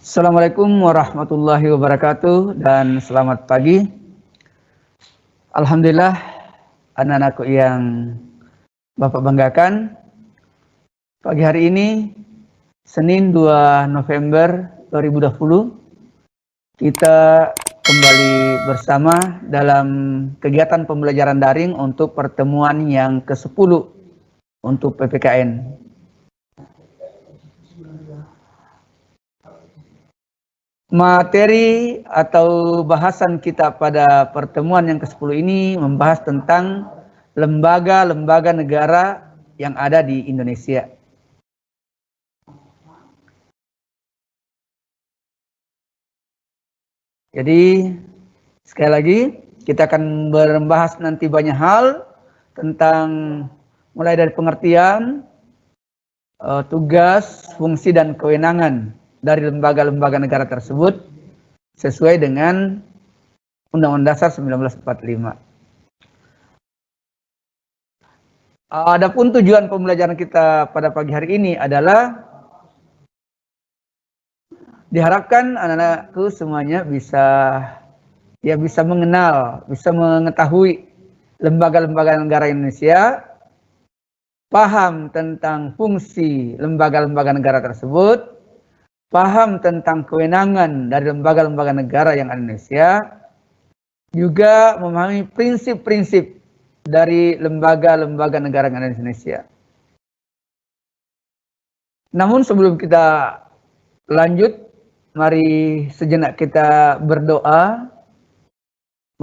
Assalamualaikum warahmatullahi wabarakatuh dan selamat pagi. Alhamdulillah anak-anakku yang Bapak banggakan, pagi hari ini Senin 2 November 2020 kita kembali bersama dalam kegiatan pembelajaran daring untuk pertemuan yang ke-10 untuk PPKN. Materi atau bahasan kita pada pertemuan yang ke-10 ini membahas tentang lembaga-lembaga negara yang ada di Indonesia. Jadi sekali lagi kita akan membahas nanti banyak hal tentang mulai dari pengertian, tugas, fungsi dan kewenangan dari lembaga-lembaga negara tersebut sesuai dengan Undang-Undang Dasar 1945. Adapun tujuan pembelajaran kita pada pagi hari ini adalah diharapkan anak-anakku semuanya bisa mengenal, bisa mengetahui lembaga-lembaga negara Indonesia, paham tentang fungsi lembaga-lembaga negara tersebut, paham tentang kewenangan dari lembaga-lembaga negara yang ada di Indonesia, juga memahami prinsip-prinsip dari lembaga-lembaga negara yang ada di Indonesia. Namun sebelum kita lanjut, mari sejenak kita berdoa,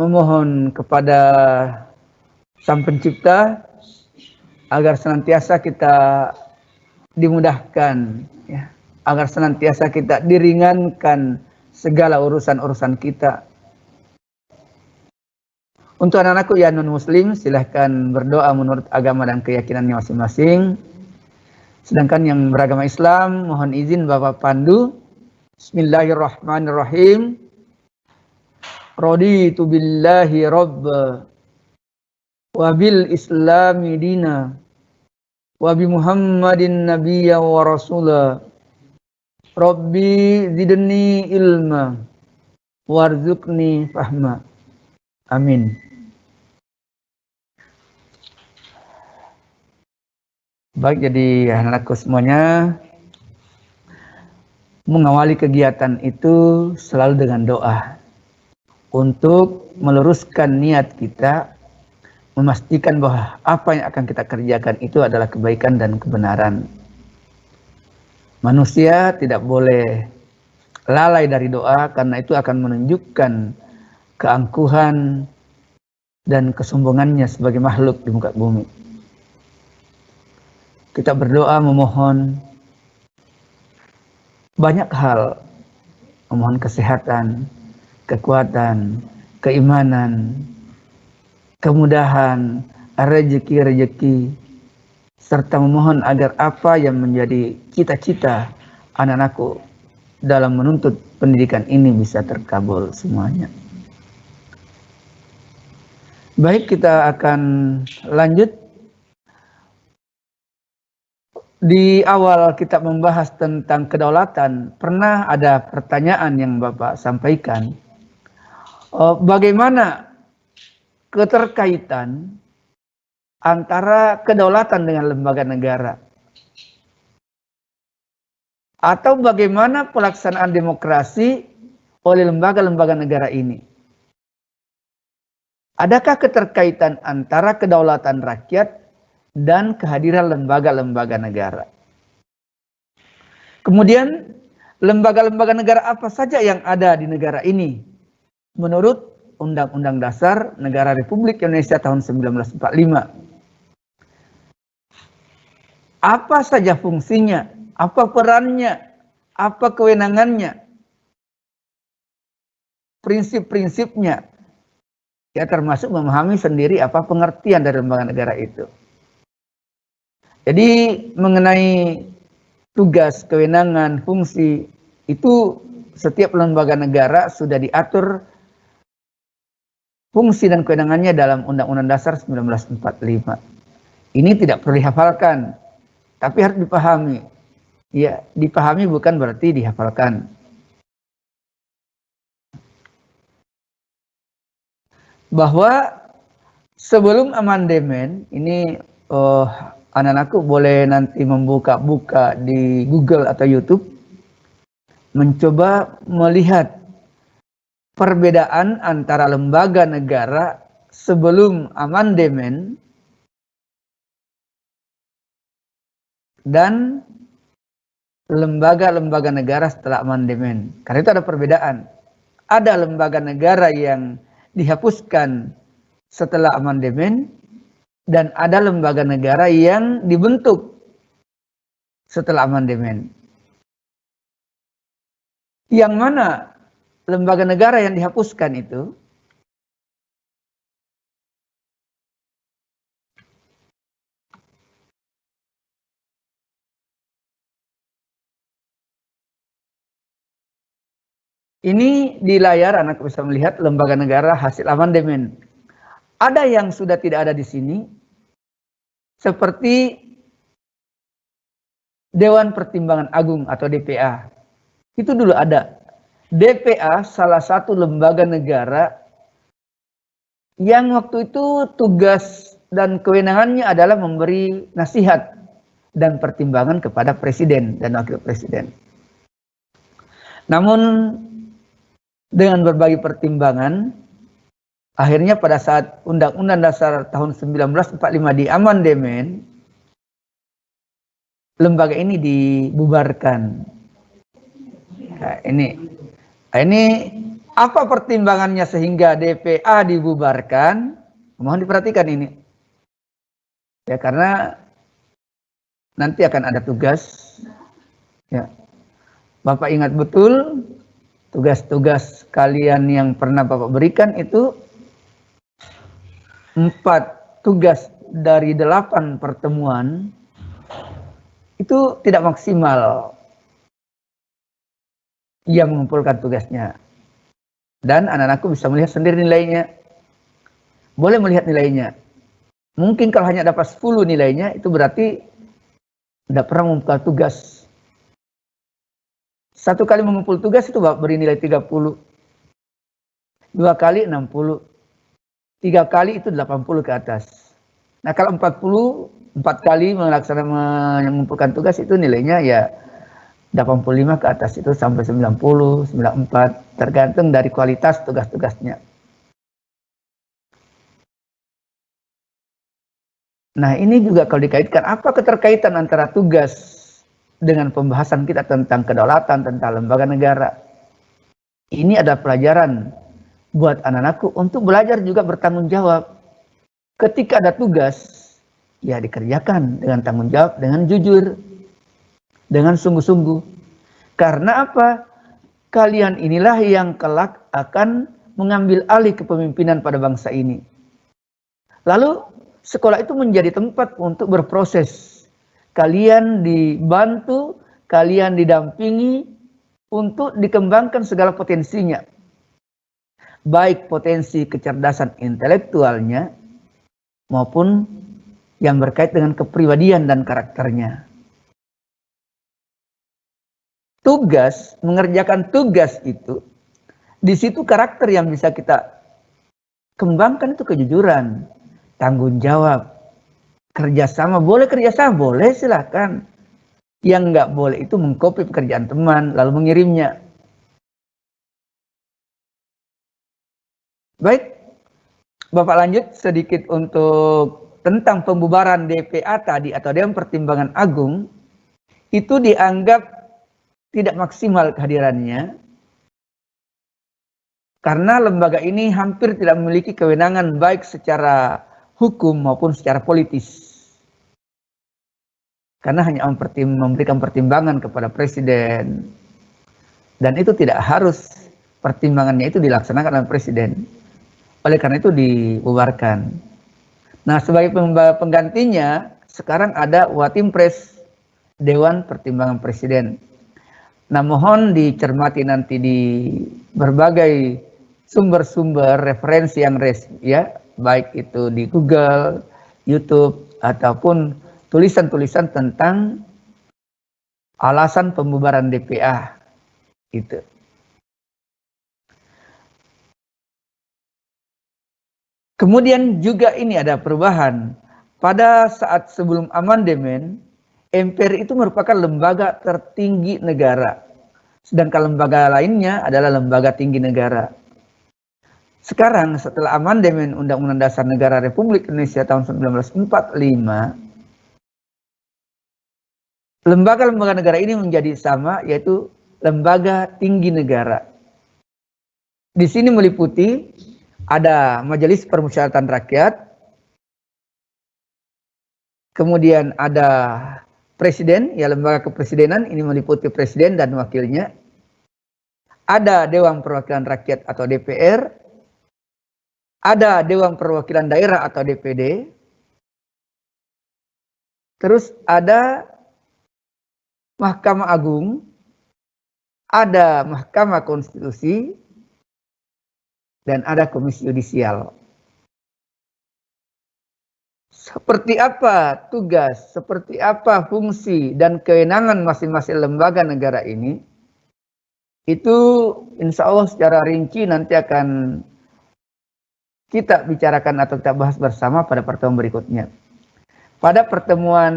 memohon kepada Sang Pencipta agar senantiasa kita dimudahkan, ya, agar senantiasa kita diringankan segala urusan-urusan kita. Untuk anak-anakku yang non-muslim, silahkan berdoa menurut agama dan keyakinannya masing-masing. Sedangkan yang beragama Islam, mohon izin Bapak pandu. Bismillahirrahmanirrahim. Raditu billahi rabba wa bil islami dina wa bi Muhammadin nabiyya wa rasula. Rabbi zidni ilma warzuqni fahma. Amin. Baik, jadi anak-anakku semuanya, mengawali kegiatan itu selalu dengan doa untuk meluruskan niat kita, memastikan bahwa apa yang akan kita kerjakan itu adalah kebaikan dan kebenaran. Manusia tidak boleh lalai dari doa karena itu akan menunjukkan keangkuhan dan kesombongannya sebagai makhluk di muka bumi. Kita berdoa memohon banyak hal, memohon kesehatan, kekuatan, keimanan, kemudahan, rezeki-rezeki, serta memohon agar apa yang menjadi cita-cita anak-anakku dalam menuntut pendidikan ini bisa terkabul semuanya. Baik, kita akan lanjut. Di awal kita membahas tentang kedaulatan, pernah ada pertanyaan yang Bapak sampaikan. Bagaimana keterkaitan antara kedaulatan dengan lembaga negara? Atau bagaimana pelaksanaan demokrasi oleh lembaga-lembaga negara ini? Adakah keterkaitan antara kedaulatan rakyat dan kehadiran lembaga-lembaga negara? Kemudian, lembaga-lembaga negara apa saja yang ada di negara ini menurut Undang-Undang Dasar Negara Republik Indonesia tahun 1945? Apa saja fungsinya? Apa perannya? Apa kewenangannya? Prinsip-prinsipnya? Ya, termasuk memahami sendiri apa pengertian dari lembaga negara itu. Jadi mengenai tugas, kewenangan, fungsi, itu setiap lembaga negara sudah diatur fungsi dan kewenangannya dalam Undang-Undang Dasar 1945. Ini tidak perlu dihafalkan, tapi harus dipahami. Ya, dipahami bukan berarti dihafalkan. bahwa sebelum amandemen ini anak-anakku boleh nanti membuka-buka di Google atau YouTube, mencoba melihat perbedaan antara lembaga negara sebelum amandemen dan lembaga-lembaga negara setelah amandemen. Karena itu ada perbedaan. Ada lembaga negara yang dihapuskan setelah amandemen dan ada lembaga negara yang dibentuk setelah amandemen. Yang mana lembaga negara yang dihapuskan itu ini di layar anak bisa melihat lembaga negara hasil amandemen. Ada yang sudah tidak ada di sini, seperti Dewan Pertimbangan Agung atau DPA. Itu dulu ada. DPA salah satu lembaga negara yang waktu itu tugas dan kewenangannya adalah memberi nasihat dan pertimbangan kepada presiden dan wakil presiden. Namun dengan berbagai pertimbangan, akhirnya pada saat Undang-Undang Dasar tahun 1945 diamandemen, lembaga ini dibubarkan. Nah, ini apa pertimbangannya sehingga DPA dibubarkan? Mohon diperhatikan ini. Ya, karena nanti akan ada tugas. Ya. Bapak ingat betul tugas-tugas kalian yang pernah Bapak berikan itu 4 tugas dari 8 pertemuan itu tidak maksimal ia mengumpulkan tugasnya. Dan anak-anakku bisa melihat sendiri nilainya. Boleh melihat nilainya. Mungkin kalau hanya dapat 10 nilainya, itu berarti tidak pernah mengumpulkan tugas. 1 kali mengumpul tugas itu beri nilai 30. 2 kali 60. 3 kali itu 80 ke atas. Nah kalau 40, 4 kali mengumpulkan tugas itu nilainya ya 85 ke atas, itu sampai 90, 94, tergantung dari kualitas tugas-tugasnya. Nah ini juga kalau dikaitkan, apa keterkaitan antara tugas dengan pembahasan kita tentang kedaulatan, tentang lembaga negara. Ini adalah pelajaran buat anak-anakku untuk belajar juga bertanggung jawab. Ketika ada tugas, ya dikerjakan dengan tanggung jawab, dengan jujur, dengan sungguh-sungguh. Karena apa? Kalian inilah yang kelak akan mengambil alih kepemimpinan pada bangsa ini. Lalu sekolah itu menjadi tempat untuk berproses. Kalian dibantu, kalian didampingi untuk dikembangkan segala potensinya. Baik potensi kecerdasan intelektualnya maupun yang berkait dengan kepribadian dan karakternya. Tugas, mengerjakan tugas itu, di situ karakter yang bisa kita kembangkan itu kejujuran, tanggung jawab, kerjasama. Boleh kerjasama, boleh silakan. Yang nggak boleh itu mengcopy pekerjaan teman lalu mengirimnya. Baik, Bapak lanjut sedikit untuk tentang pembubaran DPA tadi atau Dewan Pertimbangan Agung. Itu dianggap tidak maksimal kehadirannya karena lembaga ini hampir tidak memiliki kewenangan baik secara hukum maupun secara politis. Karena hanya memberikan pertimbangan kepada presiden. Dan itu tidak harus pertimbangannya itu dilaksanakan oleh presiden. Oleh karena itu dibubarkan. Nah, sebagai penggantinya sekarang ada Watimpres, Dewan Pertimbangan Presiden. Nah, mohon dicermati nanti di berbagai sumber-sumber referensi yang resmi ya, baik itu di Google, YouTube ataupun tulisan-tulisan tentang alasan pembubaran DPA itu. Kemudian juga ini ada perubahan. Pada saat sebelum amandemen, MPR itu merupakan lembaga tertinggi negara. Sedangkan lembaga lainnya adalah lembaga tinggi negara. Sekarang setelah amandemen Undang-Undang Dasar Negara Republik Indonesia tahun 1945, lembaga-lembaga negara ini menjadi sama, yaitu lembaga tinggi negara. Di sini meliputi ada Majelis Permusyawaratan Rakyat, kemudian ada Presiden, ya lembaga kepresidenan, ini meliputi presiden dan wakilnya. Ada Dewan Perwakilan Rakyat atau DPR, ada Dewan Perwakilan Daerah atau DPD, terus ada Mahkamah Agung, ada Mahkamah Konstitusi, dan ada Komisi Yudisial. Seperti apa tugas, seperti apa fungsi dan kewenangan masing-masing lembaga negara ini, itu insya Allah secara rinci nanti akan kita bicarakan atau kita bahas bersama pada pertemuan berikutnya. Pada pertemuan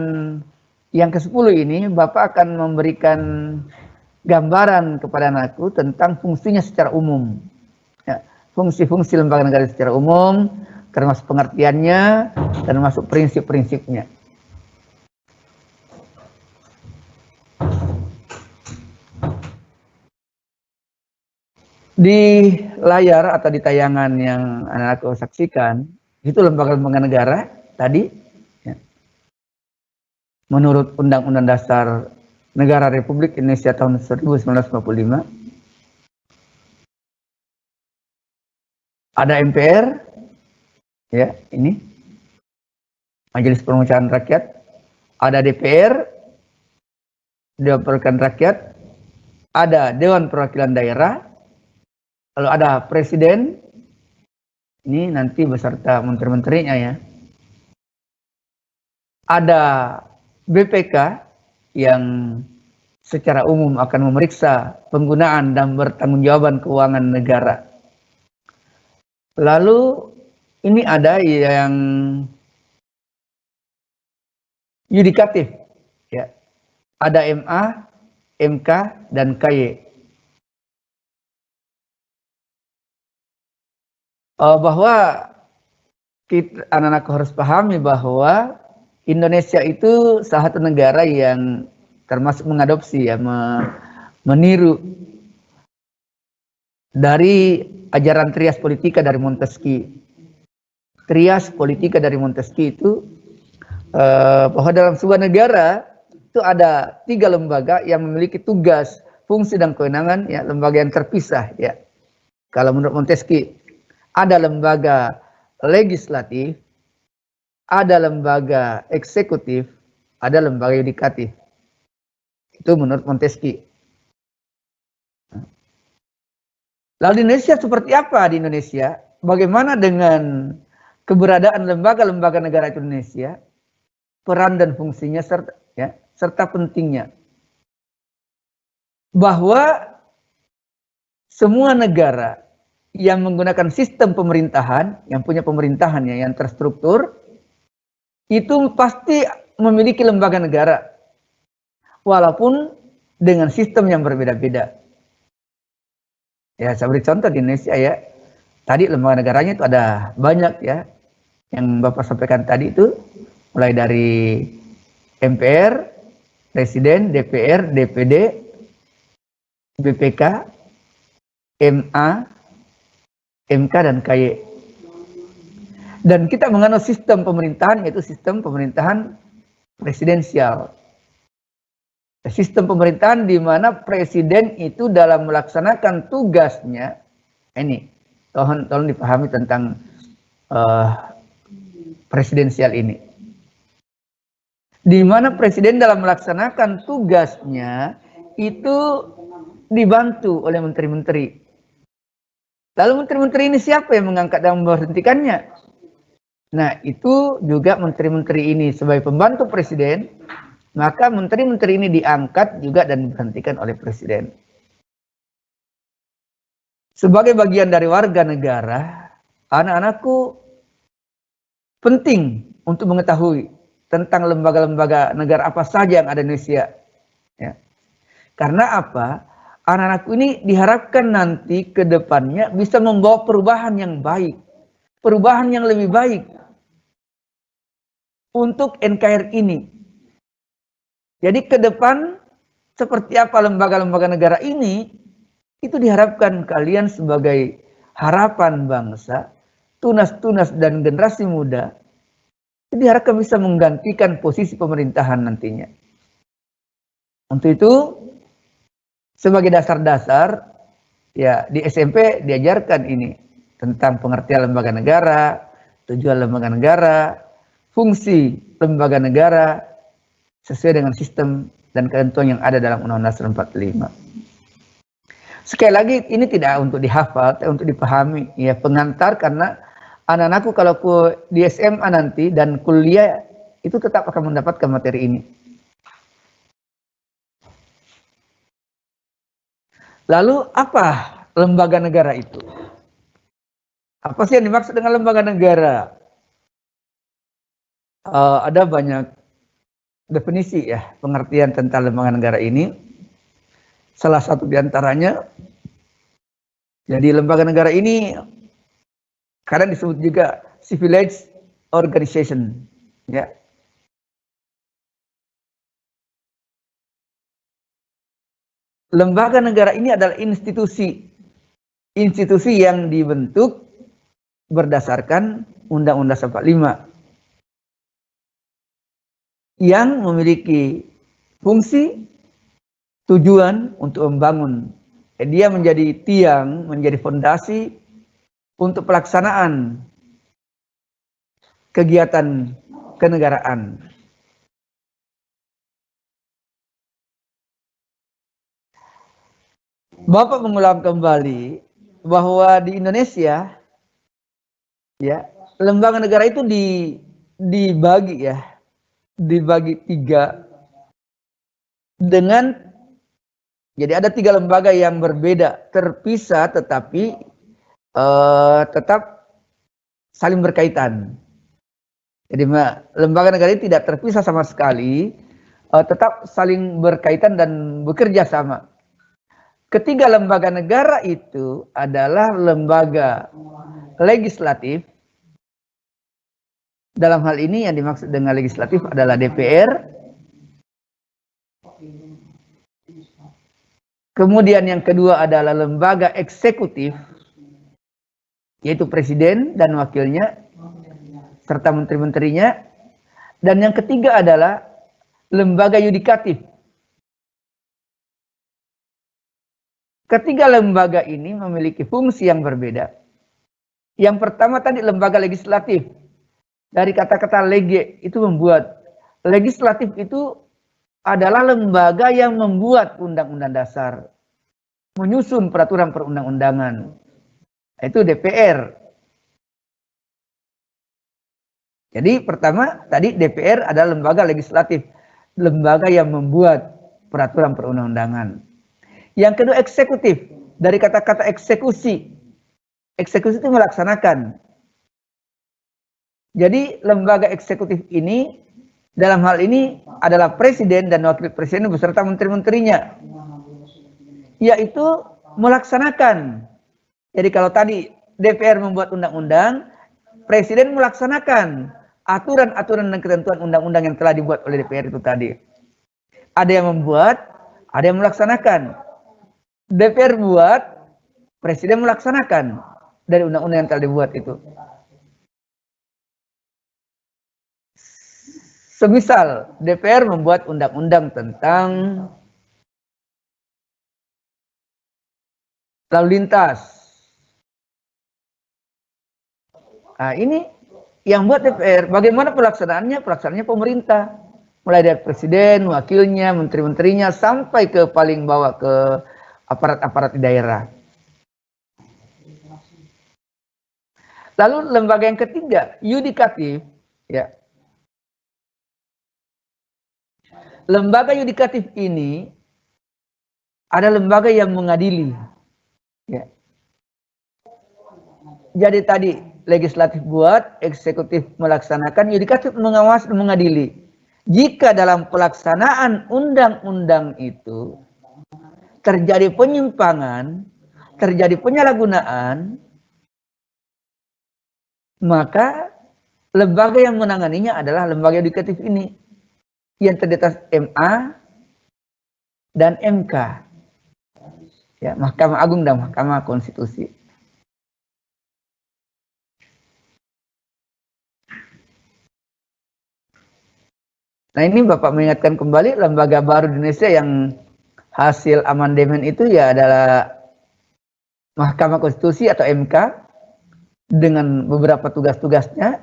yang ke-10 ini, Bapak akan memberikan gambaran kepada anakku tentang fungsinya secara umum. Ya, fungsi-fungsi lembaga negara secara umum, termasuk pengertiannya, termasuk prinsip-prinsipnya. Di layar atau di tayangan yang anak-anakku saksikan, itu lembaga-lembaga negara tadi, ya, menurut Undang-Undang Dasar Negara Republik Indonesia tahun 1945, ada MPR, ya ini Majelis Permusyawaratan Rakyat, ada DPR, Dewan Perwakilan Rakyat, ada Dewan Perwakilan Daerah, lalu ada Presiden, ini nanti beserta menteri-menterinya ya. Ada BPK yang secara umum akan memeriksa penggunaan dan pertanggungjawaban keuangan negara. Lalu ini ada yang yudikatif, ya. Ada MA, MK, dan KY. Bahwa kita anak-anak harus pahami bahwa Indonesia itu salah satu negara yang termasuk mengadopsi, ya, meniru dari ajaran Trias Politika dari Montesquieu. Trias Politika dari Montesquieu itu bahwa dalam sebuah negara itu ada 3 lembaga yang memiliki tugas, fungsi dan kewenangan, ya, lembaga yang terpisah, ya. Kalau menurut Montesquieu, ada lembaga legislatif, ada lembaga eksekutif, ada lembaga yudikatif. Itu menurut Montesquieu. Lalu di Indonesia seperti apa di Indonesia? Bagaimana dengan keberadaan lembaga-lembaga negara Indonesia, peran dan fungsinya serta pentingnya. Bahwa semua negara yang menggunakan sistem pemerintahan, yang punya pemerintahannya yang terstruktur, itu pasti memiliki lembaga negara, walaupun dengan sistem yang berbeda-beda. Ya, saya beri contoh di Indonesia ya. Tadi lembaga negaranya itu ada banyak ya. Yang Bapak sampaikan tadi itu mulai dari MPR, Presiden, DPR, DPD, BPK, MA, MK, dan KY. Dan kita menganut sistem pemerintahan, yaitu sistem pemerintahan presidensial. Sistem pemerintahan di mana presiden itu dalam melaksanakan tugasnya, ini tolong dipahami tentang presidensial ini. Di mana presiden dalam melaksanakan tugasnya itu dibantu oleh menteri-menteri. Lalu menteri-menteri ini siapa yang mengangkat dan memberhentikannya? Nah, itu juga menteri-menteri ini sebagai pembantu presiden, maka menteri-menteri ini diangkat juga dan diberhentikan oleh presiden. Sebagai bagian dari warga negara, anak-anakku penting untuk mengetahui tentang lembaga-lembaga negara apa saja yang ada di Indonesia. Ya. Karena apa? Anak-anakku ini diharapkan nanti ke depannya bisa membawa perubahan yang baik, perubahan yang lebih baik untuk NKRI ini. Jadi ke depan seperti apa lembaga-lembaga negara ini, itu diharapkan kalian sebagai harapan bangsa, tunas-tunas dan generasi muda, diharapkan bisa menggantikan posisi pemerintahan nantinya. Untuk itu, sebagai dasar-dasar, ya di SMP diajarkan ini tentang pengertian lembaga negara, tujuan lembaga negara, fungsi lembaga negara sesuai dengan sistem dan ketentuan yang ada dalam Undang-Undang 45. Sekali lagi ini tidak untuk dihafal, tapi untuk dipahami. Ya pengantar karena anak-anakku kalau di SMA nanti dan kuliah itu tetap akan mendapatkan materi ini. Lalu apa lembaga negara itu? Apa sih yang dimaksud dengan lembaga negara? Ada banyak definisi ya pengertian tentang lembaga negara ini. Salah satu diantaranya, jadi lembaga negara ini kadang disebut juga civilized organization, ya. Lembaga negara ini adalah institusi yang dibentuk berdasarkan Undang-Undang 45 yang memiliki fungsi, tujuan untuk membangun. Dia menjadi tiang, menjadi fondasi untuk pelaksanaan kegiatan kenegaraan. Bapak mengulang kembali bahwa di Indonesia, ya, lembaga negara itu dibagi 3 dengan, jadi ada 3 lembaga yang berbeda, terpisah tetapi tetap saling berkaitan. Jadi lembaga negara ini tidak terpisah sama sekali, tetap saling berkaitan dan bekerja sama. Ketiga lembaga negara itu adalah lembaga legislatif. Dalam hal ini yang dimaksud dengan legislatif adalah DPR. Kemudian yang kedua adalah lembaga eksekutif, yaitu presiden dan wakilnya, serta menteri-menterinya. Dan yang ketiga adalah lembaga yudikatif. Ketiga lembaga ini memiliki fungsi yang berbeda. Yang pertama tadi lembaga legislatif. Dari kata-kata lege itu membuat. Legislatif itu adalah lembaga yang membuat undang-undang dasar. Menyusun peraturan perundang-undangan. Itu DPR. Jadi pertama tadi DPR adalah lembaga legislatif. Lembaga yang membuat peraturan perundang-undangan. Yang kedua eksekutif, dari kata-kata eksekusi. Eksekusi itu melaksanakan. Jadi lembaga eksekutif ini dalam hal ini adalah presiden dan wakil presiden beserta menteri-menterinya. Yaitu melaksanakan. Jadi kalau tadi DPR membuat undang-undang, presiden melaksanakan aturan-aturan dan ketentuan undang-undang yang telah dibuat oleh DPR itu tadi. Ada yang membuat, ada yang melaksanakan. DPR buat, presiden melaksanakan dari undang-undang yang telah dibuat itu. Semisal DPR membuat undang-undang tentang lalu lintas. Nah, ini yang buat DPR. Bagaimana pelaksanaannya? Pelaksanaannya pemerintah. Mulai dari presiden, wakilnya, menteri-menterinya, sampai ke paling bawah ke aparat-aparat di daerah. Lalu lembaga yang ketiga, yudikatif, ya. Lembaga yudikatif ini ada lembaga yang mengadili. Ya. Jadi tadi legislatif buat, eksekutif melaksanakan, yudikatif mengawasi, mengadili. Jika dalam pelaksanaan undang-undang itu terjadi penyimpangan, terjadi penyalahgunaan, maka lembaga yang menanganinya adalah lembaga yudikatif ini yang terdiri atas MA dan MK, ya, Mahkamah Agung dan Mahkamah Konstitusi. Nah, ini Bapak mengingatkan kembali lembaga baru di Indonesia yang hasil amandemen itu ya adalah Mahkamah Konstitusi atau MK dengan beberapa tugas-tugasnya.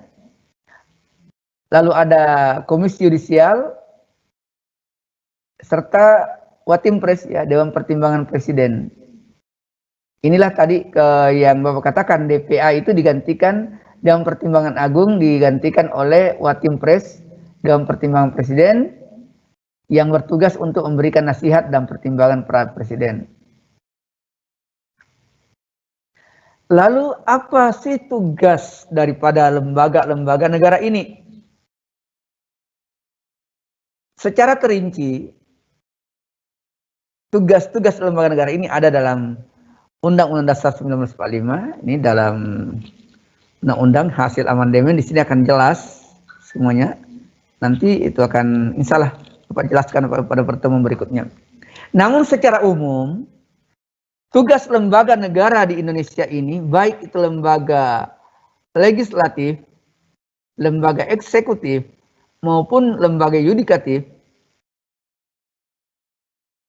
Lalu ada Komisi Yudisial serta Watim Pres, ya, Dewan Pertimbangan Presiden. Inilah tadi yang Bapak katakan, DPA itu digantikan, Dewan Pertimbangan Agung digantikan oleh Watim Pres, Dewan Pertimbangan Presiden, yang bertugas untuk memberikan nasihat dan pertimbangan para presiden. Lalu apa sih tugas daripada lembaga-lembaga negara ini? Secara terinci, tugas-tugas lembaga negara ini ada dalam Undang-Undang Dasar 1945. Ini dalam undang-undang hasil amandemen, di sini akan jelas semuanya. Nanti itu akan insya Allah Bapak jelaskan pada pertemuan berikutnya. Namun secara umum, tugas lembaga negara di Indonesia ini, baik itu lembaga legislatif, lembaga eksekutif, maupun lembaga yudikatif,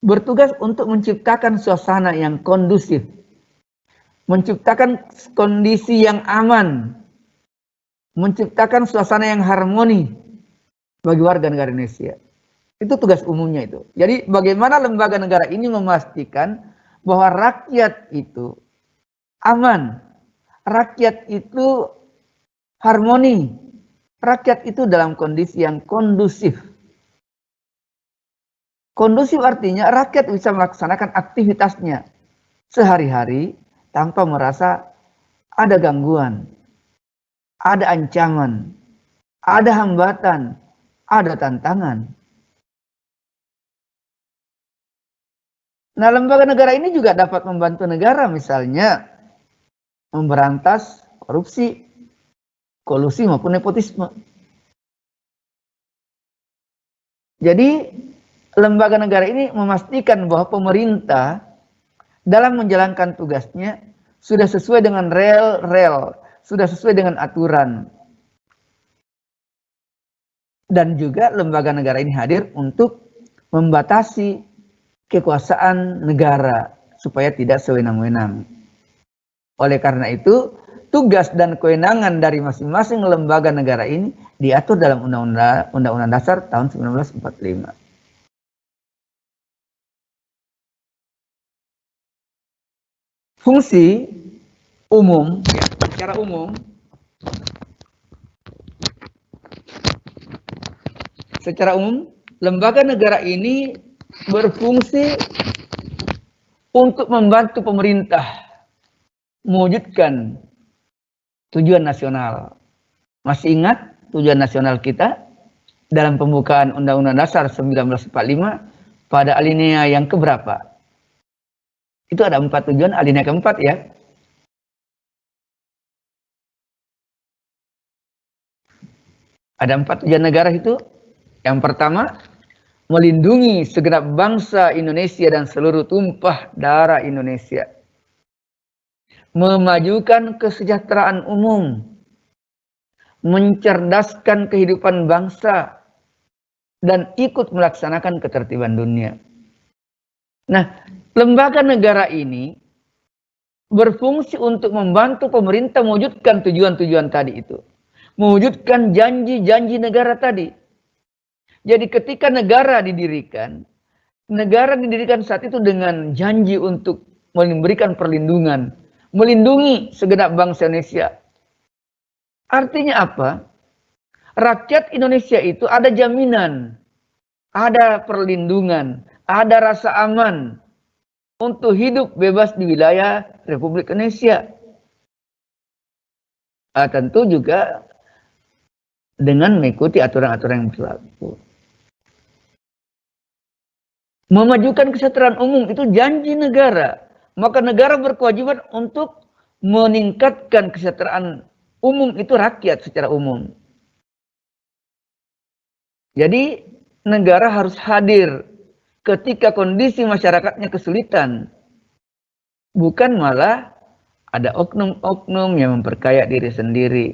bertugas untuk menciptakan suasana yang kondusif, menciptakan kondisi yang aman, menciptakan suasana yang harmoni bagi warga negara Indonesia. Itu tugas umumnya itu. Jadi bagaimana lembaga negara ini memastikan bahwa rakyat itu aman, rakyat itu harmoni, rakyat itu dalam kondisi yang kondusif. Kondusif artinya rakyat bisa melaksanakan aktivitasnya sehari-hari tanpa merasa ada gangguan, ada ancaman, ada hambatan, ada tantangan. Nah, lembaga negara ini juga dapat membantu negara, misalnya memberantas korupsi, kolusi maupun nepotisme. Jadi lembaga negara ini memastikan bahwa pemerintah dalam menjalankan tugasnya sudah sesuai dengan rel, sudah sesuai dengan aturan. Dan juga lembaga negara ini hadir untuk membatasi kekuasaan negara supaya tidak sewenang-wenang. Oleh karena itu, tugas dan kewenangan dari masing-masing lembaga negara ini diatur dalam Undang-Undang Dasar tahun 1945. Fungsi umum, ya, secara umum, lembaga negara ini berfungsi untuk membantu pemerintah mewujudkan tujuan nasional. Masih ingat tujuan nasional kita dalam pembukaan Undang-Undang Dasar 1945 pada alinea yang keberapa? Itu ada 4 tujuan, alinea keempat, ya. Ada 4 tujuan negara itu. Yang pertama, melindungi segenap bangsa Indonesia dan seluruh tumpah darah Indonesia. Memajukan kesejahteraan umum. Mencerdaskan kehidupan bangsa. Dan ikut melaksanakan ketertiban dunia. Nah, lembaga negara ini berfungsi untuk membantu pemerintah mewujudkan tujuan-tujuan tadi itu. Mewujudkan janji-janji negara tadi. Jadi ketika negara didirikan saat itu dengan janji untuk memberikan perlindungan, melindungi segenap bangsa Indonesia. Artinya apa? Rakyat Indonesia itu ada jaminan, ada perlindungan, ada rasa aman untuk hidup bebas di wilayah Republik Indonesia. tentu juga dengan mengikuti aturan-aturan yang berlaku. Memajukan kesejahteraan umum itu janji negara. Maka negara berkewajiban untuk meningkatkan kesejahteraan umum itu rakyat secara umum. Jadi negara harus hadir ketika kondisi masyarakatnya kesulitan. Bukan malah ada oknum-oknum yang memperkaya diri sendiri.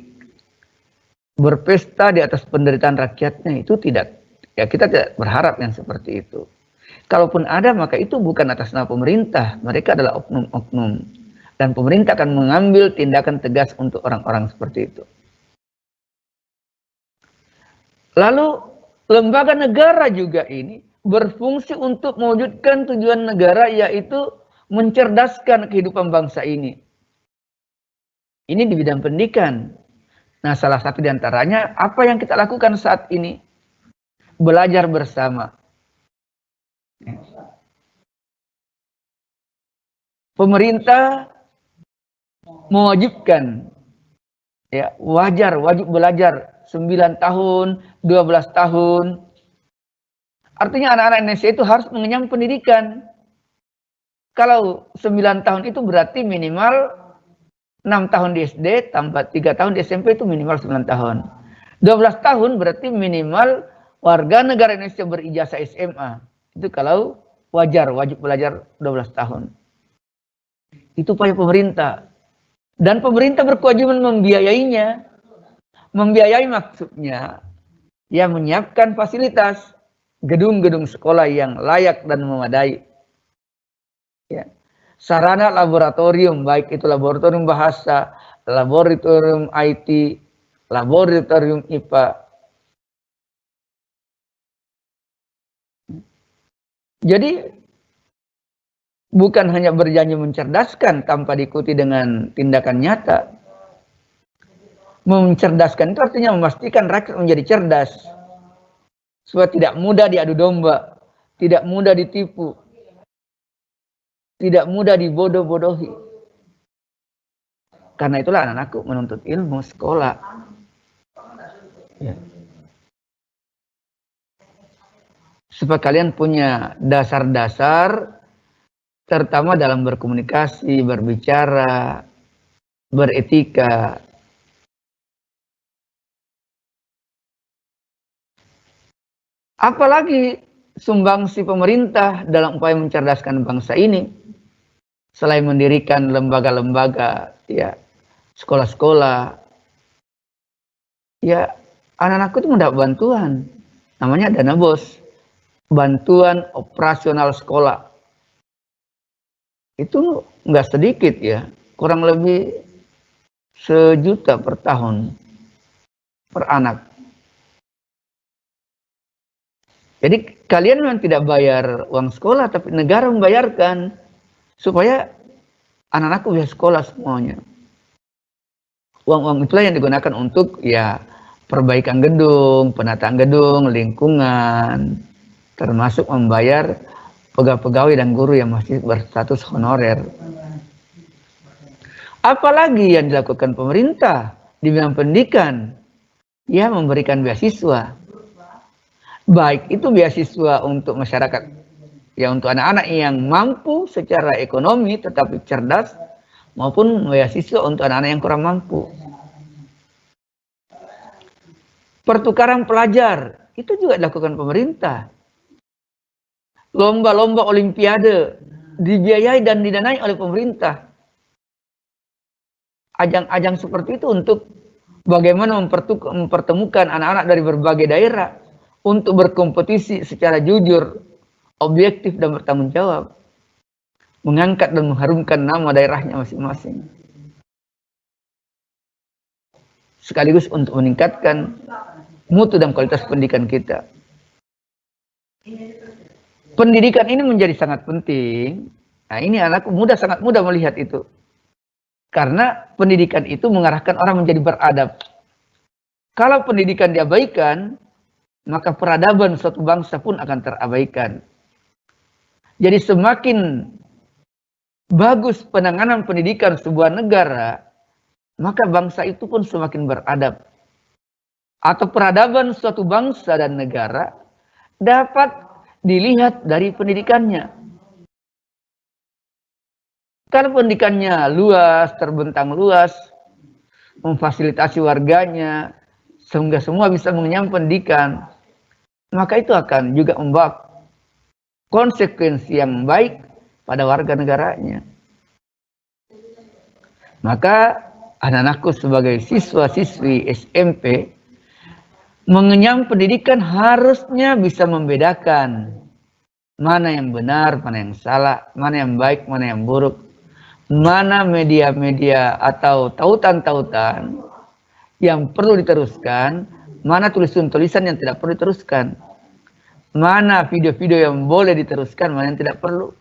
Berpesta di atas penderitaan rakyatnya itu tidak. Ya kita tidak berharap yang seperti itu. Kalaupun ada, maka itu bukan atas nama pemerintah. Mereka adalah oknum-oknum. Dan pemerintah akan mengambil tindakan tegas untuk orang-orang seperti itu. Lalu, lembaga negara juga ini berfungsi untuk mewujudkan tujuan negara, yaitu mencerdaskan kehidupan bangsa ini. Ini di bidang pendidikan. Nah, salah satu di antaranya, apa yang kita lakukan saat ini? Belajar bersama. Pemerintah mewajibkan, ya wajib belajar 9 tahun, 12 tahun. Artinya anak-anak Indonesia itu harus mengenyam pendidikan. Kalau 9 tahun itu berarti minimal 6 tahun di SD, tambah 3 tahun di SMP itu minimal 9 tahun. 12 tahun berarti minimal warga negara Indonesia berijazah SMA. Itu kalau wajib belajar 12 tahun. Itu upaya pemerintah. Dan pemerintah berkewajiban membiayainya. Membiayai maksudnya, ya menyiapkan fasilitas, gedung-gedung sekolah yang layak dan memadai. Ya. Sarana laboratorium, baik itu laboratorium bahasa, laboratorium IT, laboratorium IPA. Jadi bukan hanya berjanji mencerdaskan tanpa diikuti dengan tindakan nyata. Mencerdaskan itu artinya memastikan rakyat menjadi cerdas. Supaya tidak mudah diadu domba, tidak mudah ditipu, tidak mudah dibodoh-bodohi. Karena itulah anak-anakku menuntut ilmu sekolah. Ya. Supaya kalian punya dasar-dasar, terutama dalam berkomunikasi, berbicara, beretika. Apalagi sumbangsi pemerintah dalam upaya mencerdaskan bangsa ini, selain mendirikan lembaga-lembaga, ya sekolah-sekolah, ya anak-anakku itu mendapat bantuan, namanya dana BOS, bantuan operasional sekolah. Itu nggak sedikit ya, kurang lebih 1 juta per tahun per anak. Jadi kalian memang tidak bayar uang sekolah, tapi negara membayarkan supaya anak-anakku bisa sekolah semuanya. Uang-uang itulah yang digunakan untuk ya perbaikan gedung, penataan gedung, lingkungan, termasuk membayar pegawai-pegawai dan guru yang masih berstatus honorer. Apalagi yang dilakukan pemerintah di bidang pendidikan, ya memberikan beasiswa. Baik itu beasiswa untuk masyarakat, ya untuk anak-anak yang mampu secara ekonomi tetapi cerdas, maupun beasiswa untuk anak-anak yang kurang mampu. Pertukaran pelajar, itu juga dilakukan pemerintah. Lomba-lomba olimpiade dibiayai dan didanai oleh pemerintah. Ajang-ajang seperti itu untuk bagaimana mempertemukan anak-anak dari berbagai daerah untuk berkompetisi secara jujur, objektif dan bertanggung jawab, mengangkat dan mengharumkan nama daerahnya masing-masing, sekaligus untuk meningkatkan mutu dan kualitas pendidikan kita. Pendidikan ini menjadi sangat penting. Nah, ini anakku sangat mudah melihat itu, karena pendidikan itu mengarahkan orang menjadi beradab. Kalau pendidikan diabaikan, maka peradaban suatu bangsa pun akan terabaikan. Jadi semakin bagus penanganan pendidikan sebuah negara, maka bangsa itu pun semakin beradab. Atau peradaban suatu bangsa dan negara dapat dilihat dari pendidikannya. Kalau pendidikannya luas, terbentang luas, memfasilitasi warganya, sehingga semua bisa mengenyam pendidikan, maka itu akan juga membawa konsekuensi yang baik pada warga negaranya. Maka anak-anakku sebagai siswa-siswi SMP, mengenyam pendidikan harusnya bisa membedakan mana yang benar, mana yang salah, mana yang baik, mana yang buruk, mana media-media atau tautan-tautan yang perlu diteruskan, mana tulisan-tulisan yang tidak perlu diteruskan, mana video-video yang boleh diteruskan, mana yang tidak perlu.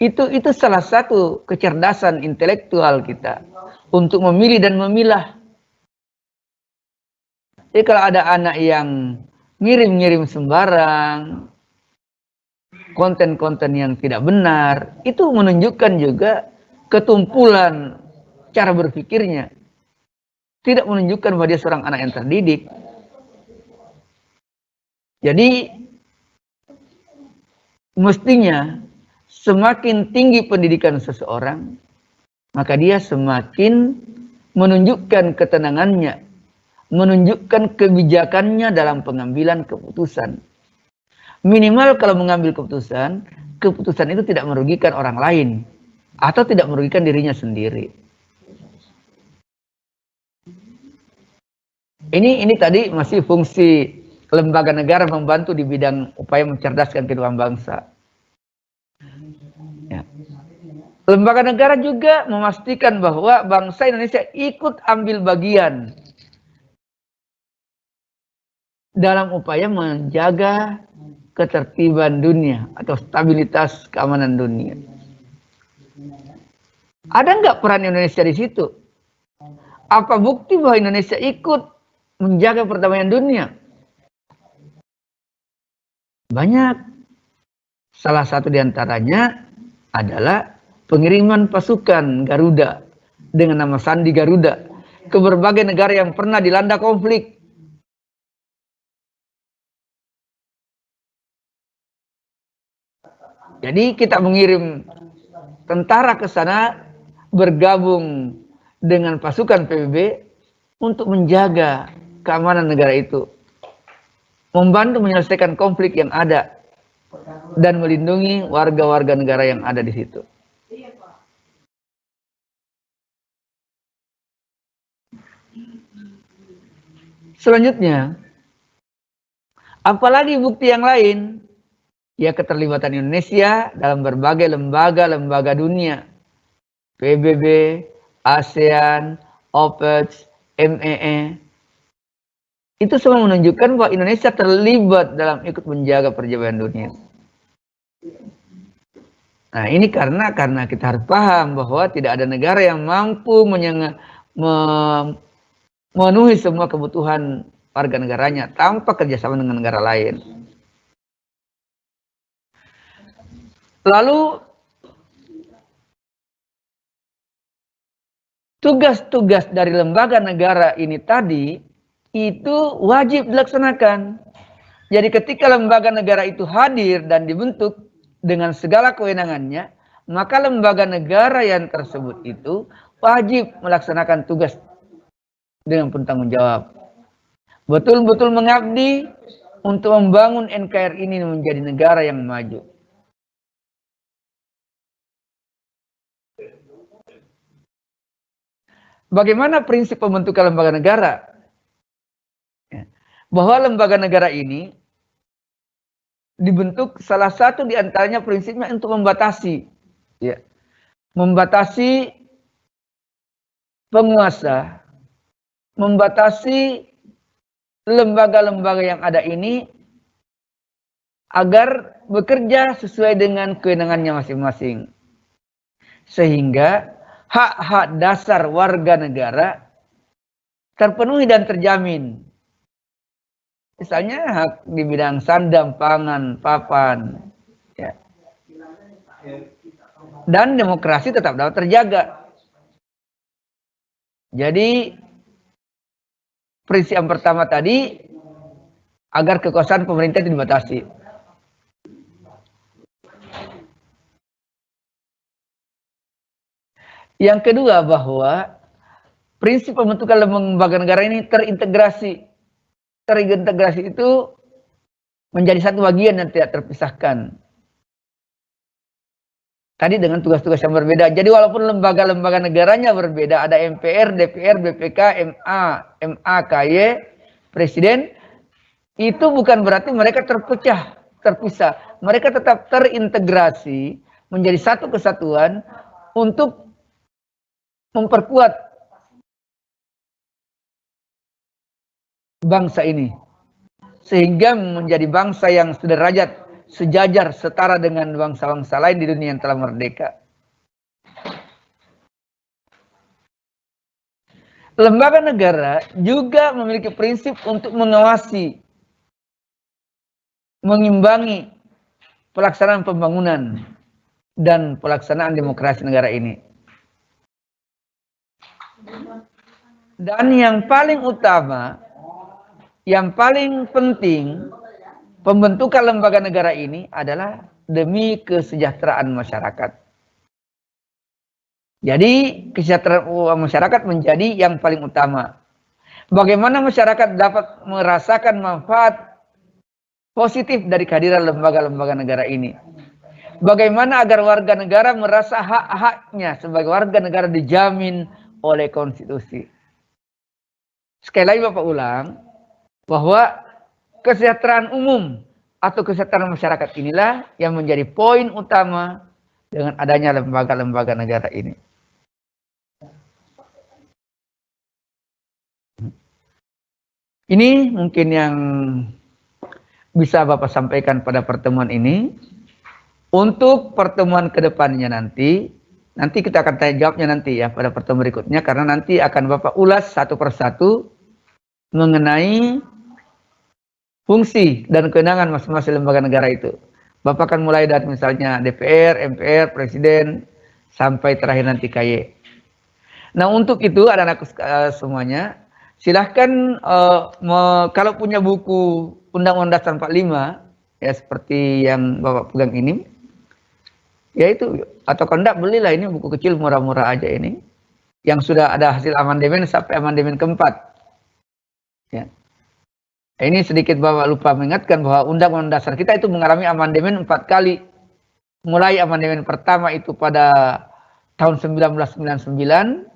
Itu salah satu kecerdasan intelektual kita untuk memilih dan memilah. Jadi kalau ada anak yang ngirim-ngirim sembarang, konten-konten yang tidak benar, itu menunjukkan juga ketumpulan cara berpikirnya. Tidak menunjukkan bahwa dia seorang anak yang terdidik. Jadi mestinya semakin tinggi pendidikan seseorang, maka dia semakin menunjukkan ketenangannya, menunjukkan kebijakannya dalam pengambilan keputusan. Minimal kalau mengambil keputusan, keputusan itu tidak merugikan orang lain atau tidak merugikan dirinya sendiri. Ini tadi masih fungsi lembaga negara membantu di bidang upaya mencerdaskan kehidupan bangsa. Ya. Lembaga negara juga memastikan bahwa bangsa Indonesia ikut ambil bagian dalam upaya menjaga ketertiban dunia atau stabilitas keamanan dunia. Ada nggak peran Indonesia di situ? Apa bukti bahwa Indonesia ikut menjaga perdamaian dunia? Banyak. Salah satu diantaranya adalah pengiriman pasukan Garuda dengan nama Sandi Garuda ke berbagai negara yang pernah dilanda konflik. Jadi kita mengirim tentara ke sana bergabung dengan pasukan PBB untuk menjaga keamanan negara itu, membantu menyelesaikan konflik yang ada dan melindungi warga-warga negara yang ada di situ. Selanjutnya, apalagi bukti yang lain? Ya, keterlibatan Indonesia dalam berbagai lembaga-lembaga dunia. PBB, ASEAN, OPEC, MEE. Itu semua menunjukkan bahwa Indonesia terlibat dalam ikut menjaga perdamaian dunia. Nah, ini karena kita harus paham bahwa tidak ada negara yang mampu memenuhi semua kebutuhan warga negaranya tanpa kerjasama dengan negara lain. Lalu tugas-tugas dari lembaga negara ini tadi itu wajib dilaksanakan. Jadi ketika lembaga negara itu hadir dan dibentuk dengan segala kewenangannya, maka lembaga negara yang tersebut itu wajib melaksanakan tugas dengan bertanggung jawab. Betul-betul mengabdi untuk membangun NKRI ini menjadi negara yang maju. Bagaimana prinsip pembentukan lembaga negara? Bahwa lembaga negara ini dibentuk salah satu diantaranya prinsipnya untuk membatasi, ya, membatasi penguasa, membatasi lembaga-lembaga yang ada ini agar bekerja sesuai dengan kewenangannya masing-masing, sehingga hak-hak dasar warga negara terpenuhi dan terjamin. Misalnya hak di bidang sandang, pangan, papan, ya. Dan demokrasi tetap dapat terjaga. Jadi prinsip yang pertama tadi, agar kekuasaan pemerintah dibatasi. Yang kedua, bahwa prinsip pembentukan lembaga negara ini terintegrasi. Terintegrasi itu menjadi satu bagian yang tidak terpisahkan. Tadi dengan tugas-tugas yang berbeda. Jadi walaupun lembaga-lembaga negaranya berbeda, ada MPR, DPR, BPK, MA, KY, Presiden, itu bukan berarti mereka terpisah. Mereka tetap terintegrasi menjadi satu kesatuan untuk memperkuat bangsa ini. Sehingga menjadi bangsa yang sederajat, sejajar, setara dengan bangsa-bangsa lain di dunia yang telah merdeka. Lembaga negara juga memiliki prinsip untuk mengawasi, mengimbangi pelaksanaan pembangunan dan pelaksanaan demokrasi negara ini. Dan yang paling utama, yang paling penting, pembentukan lembaga negara ini adalah demi kesejahteraan masyarakat. Jadi kesejahteraan masyarakat menjadi yang paling utama. Bagaimana masyarakat dapat merasakan manfaat positif dari kehadiran lembaga-lembaga negara ini. Bagaimana agar warga negara merasa hak-haknya sebagai warga negara dijamin oleh konstitusi. Sekali lagi Bapak ulang, bahwa kesejahteraan umum atau kesejahteraan masyarakat inilah yang menjadi poin utama dengan adanya lembaga-lembaga negara ini. Ini mungkin yang bisa Bapak sampaikan pada pertemuan ini. Untuk pertemuan kedepannya nanti kita akan tanya jawabnya nanti ya pada pertemuan berikutnya, karena nanti akan Bapak ulas satu persatu mengenai fungsi dan kewenangan masing-masing lembaga negara itu. Bapak akan mulai dari misalnya DPR, MPR, Presiden, sampai terakhir nanti KY. Nah untuk itu anak-anak semuanya, silahkan kalau punya buku Undang-Undang Dasar 45, ya seperti yang Bapak pegang ini, ya itu, atau kalau enggak belilah, ini buku kecil murah-murah aja ini, yang sudah ada hasil amandemen sampai amandemen keempat. Ya. Ini sedikit Bapak lupa mengingatkan bahwa Undang-Undang Dasar kita itu mengalami amandemen 4 kali. Mulai amandemen pertama itu pada tahun 1999,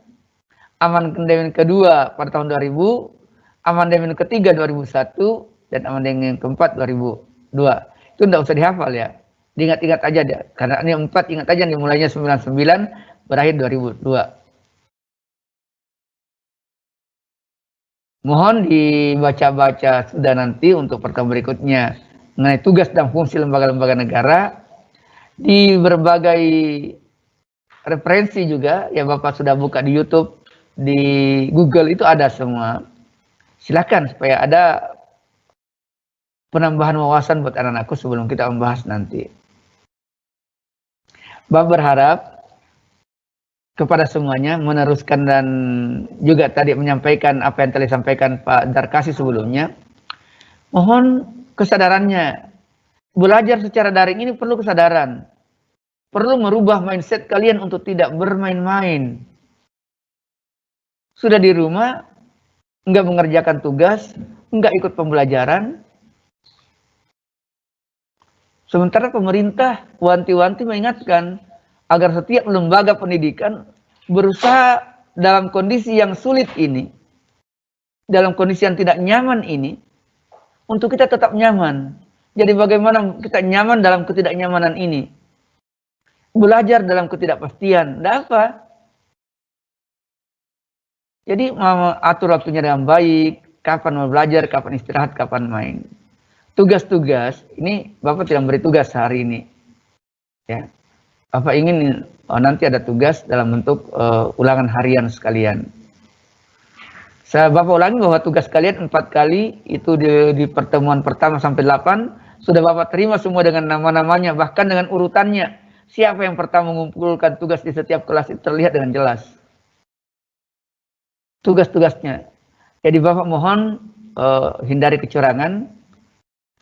amandemen kedua pada tahun 2000, amandemen ketiga 2001, dan amandemen keempat 2002. Itu tidak usah dihafal ya. Diingat-ingat aja deh, karena ini 4 ingat aja nih, mulainya 99 berakhir 2002. Mohon dibaca-baca sudah nanti untuk pertemuan berikutnya mengenai tugas dan fungsi lembaga-lembaga negara. Di berbagai referensi juga yang Bapak sudah buka di YouTube, di Google itu ada semua. Silakan supaya ada penambahan wawasan buat anak-anakku sebelum kita membahas nanti. Bapak berharap kepada semuanya meneruskan dan juga tadi menyampaikan apa yang telah disampaikan Pak Darkasi sebelumnya. Mohon kesadarannya. Belajar secara daring ini perlu kesadaran. Perlu merubah mindset kalian untuk tidak bermain-main. Sudah di rumah, enggak mengerjakan tugas, enggak ikut pembelajaran. Sementara pemerintah wanti-wanti mengingatkan agar setiap lembaga pendidikan berusaha dalam kondisi yang sulit ini, dalam kondisi yang tidak nyaman ini, untuk kita tetap nyaman. Jadi bagaimana kita nyaman dalam ketidaknyamanan ini? Belajar dalam ketidakpastian. Tidak apa. Jadi atur waktunya dengan baik, kapan mau belajar, kapan istirahat, kapan main. Tugas-tugas, ini Bapak tidak beri tugas hari ini. Ya. Bapak ingin nanti ada tugas dalam bentuk ulangan harian sekalian. Saya Bapak ulangi bahwa tugas kalian 4 kali itu di pertemuan pertama sampai 8 sudah Bapak terima semua dengan nama-namanya, bahkan dengan urutannya. Siapa yang pertama mengumpulkan tugas di setiap kelas itu terlihat dengan jelas. tugas-tugasnya. Jadi Bapak mohon hindari kecurangan,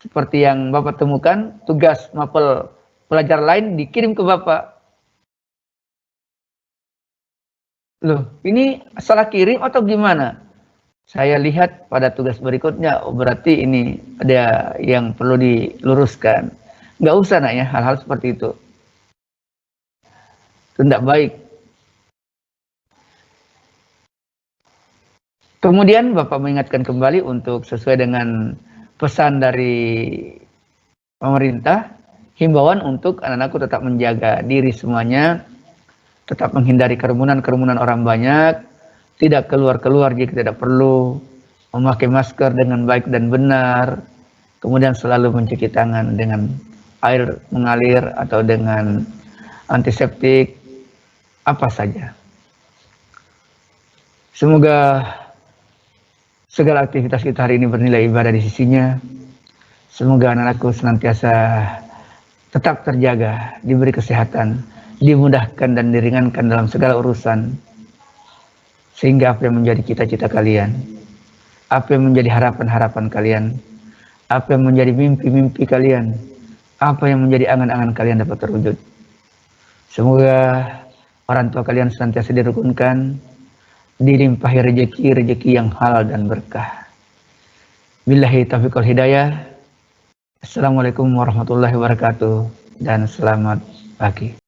seperti yang Bapak temukan, tugas mapel pelajar lain dikirim ke Bapak. Loh, ini salah kirim atau gimana? Saya lihat pada tugas berikutnya, oh berarti ini ada yang perlu diluruskan. Nggak usah nak ya, hal-hal seperti itu. Itu tidak baik. Kemudian Bapak mengingatkan kembali untuk sesuai dengan pesan dari pemerintah, himbauan untuk anak-anakku tetap menjaga diri semuanya, tetap menghindari kerumunan orang banyak, tidak keluar-keluar jika tidak perlu, memakai masker dengan baik dan benar, kemudian selalu mencuci tangan dengan air mengalir atau dengan antiseptik, apa saja. Semoga segala aktivitas kita hari ini bernilai ibadah di sisinya. Semoga anak-anakku senantiasa tetap terjaga, diberi kesehatan, dimudahkan dan diringankan dalam segala urusan. Sehingga apa yang menjadi cita-cita kalian, apa yang menjadi harapan-harapan kalian, apa yang menjadi mimpi-mimpi kalian, apa yang menjadi angan-angan kalian dapat terwujud. Semoga orang tua kalian senantiasa dirukunkan, dilimpahi rezeki yang halal dan berkah. Billahi taufiq wal hidayah. Assalamualaikum warahmatullahi wabarakatuh dan selamat pagi.